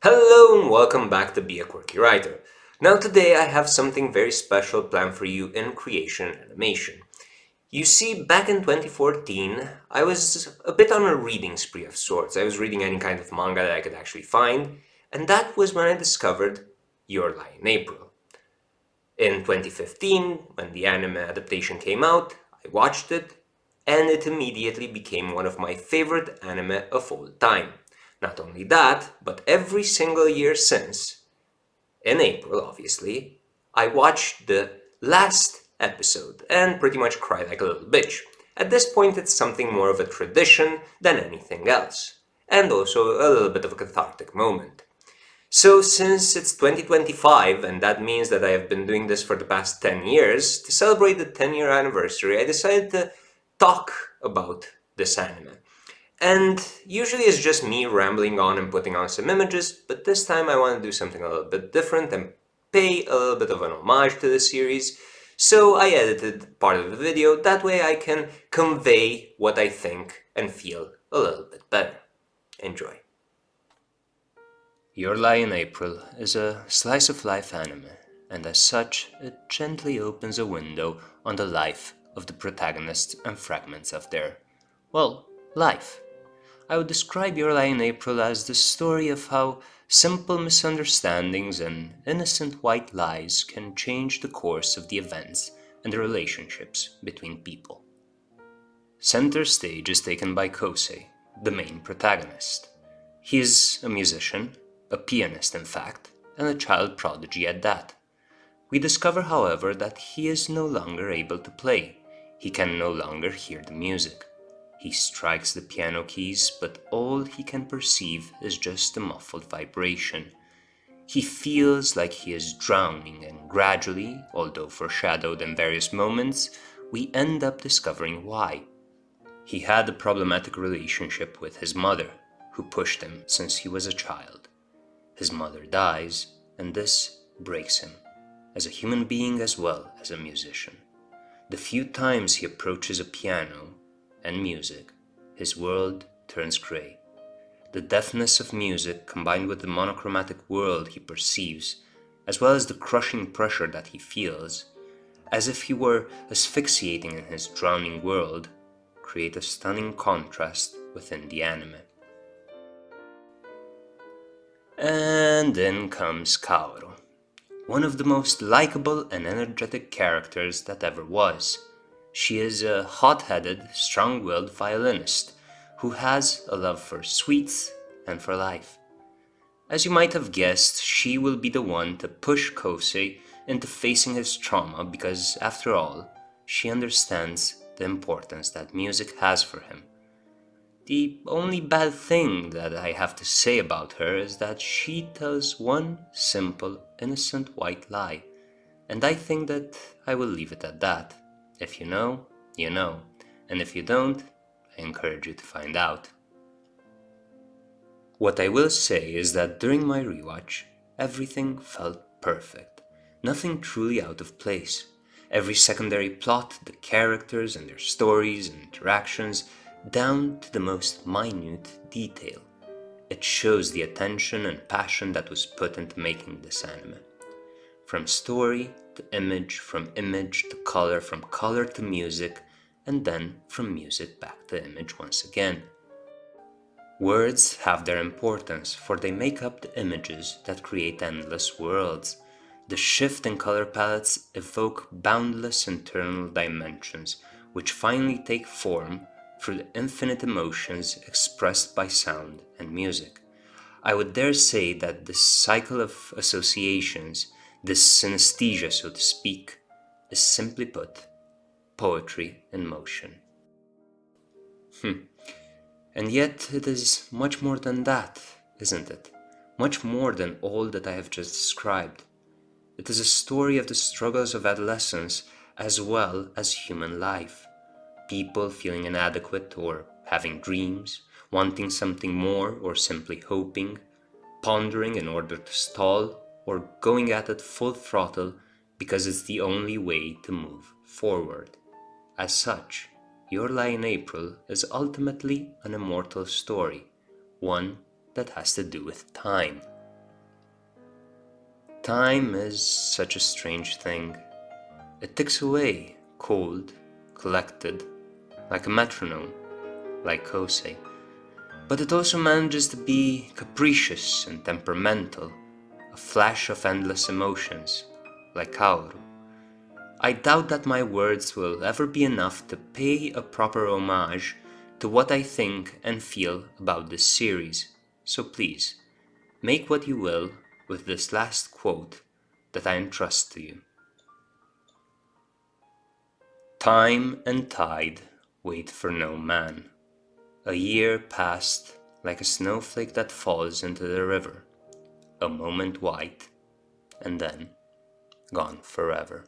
Hello and welcome back to Be a Quirky Writer. Now today I have something very special planned for you in creation and animation. You see, back in 2014, I was a bit on a reading spree of sorts. I was reading any kind of manga that I could actually find, and that was when I discovered Your Lie in April. In 2015, when the anime adaptation came out, I watched it, and it immediately became one of my favorite anime of all time. Not only that, but every single year since, in April obviously, I watched the last episode and pretty much cried like a little bitch. At this point, it's something more of a tradition than anything else, and also a little bit of a cathartic moment. So, since it's 2025, and that means that I have been doing this for the past 10 years, to celebrate the 10-year anniversary, I decided to talk about this anime. And usually it's just me rambling on and putting on some images, but this time I want to do something a little bit different and pay a little bit of an homage to the series. So I edited part of the video, that way I can convey what I think and feel a little bit better. Enjoy. Your Lie in April is a slice of life anime, and as such, it gently opens a window on the life of the protagonists and fragments of their, well, life. I would describe Your Lie in April as the story of how simple misunderstandings and innocent white lies can change the course of the events and the relationships between people. Center stage is taken by Kosei, the main protagonist. He is a musician, a pianist in fact, and a child prodigy at that. We discover, however, that he is no longer able to play. He can no longer hear the music. He strikes the piano keys, but all he can perceive is just a muffled vibration. He feels like he is drowning, and gradually, although foreshadowed in various moments, we end up discovering why. He had a problematic relationship with his mother, who pushed him since he was a child. His mother dies, and this breaks him, as a human being as well as a musician. The few times he approaches a piano and music, his world turns grey. The deafness of music combined with the monochromatic world he perceives, as well as the crushing pressure that he feels, as if he were asphyxiating in his drowning world, create a stunning contrast within the anime. And in comes Kaoru, one of the most likable and energetic characters that ever was. She is a hot-headed, strong-willed violinist who has a love for sweets and for life. As you might have guessed, she will be the one to push Kosei into facing his trauma because, after all, she understands the importance that music has for him. The only bad thing that I have to say about her is that she tells one simple, innocent white lie, and I think that I will leave it at that. If you know, you know, and if you don't, I encourage you to find out. What I will say is that during my rewatch, everything felt perfect. Nothing truly out of place. Every secondary plot, the characters and their stories and interactions, down to the most minute detail. It shows the attention and passion that was put into making this anime. From story to image, from image to color, from color to music, and then from music back to image once again. Words have their importance, for they make up the images that create endless worlds. The shift in color palettes evoke boundless internal dimensions, which finally take form through the infinite emotions expressed by sound and music. I would dare say that this cycle of associations, this synesthesia, so to speak, is simply put, poetry in motion. And yet it is much more than that, isn't it? Much more than all that I have just described. It is a story of the struggles of adolescence as well as human life. People feeling inadequate or having dreams, wanting something more or simply hoping, pondering in order to stall or going at it full throttle because it's the only way to move forward. As such, Your Lie in April is ultimately an immortal story, one that has to do with time. Time is such a strange thing. It ticks away, cold, collected, like a metronome, like Kosei. But it also manages to be capricious and temperamental, a flash of endless emotions, like Kaoru. I doubt that my words will ever be enough to pay a proper homage to what I think and feel about this series, so please, make what you will with this last quote that I entrust to you. Time and tide wait for no man. A year passed like a snowflake that falls into the river, a moment white, and then gone forever.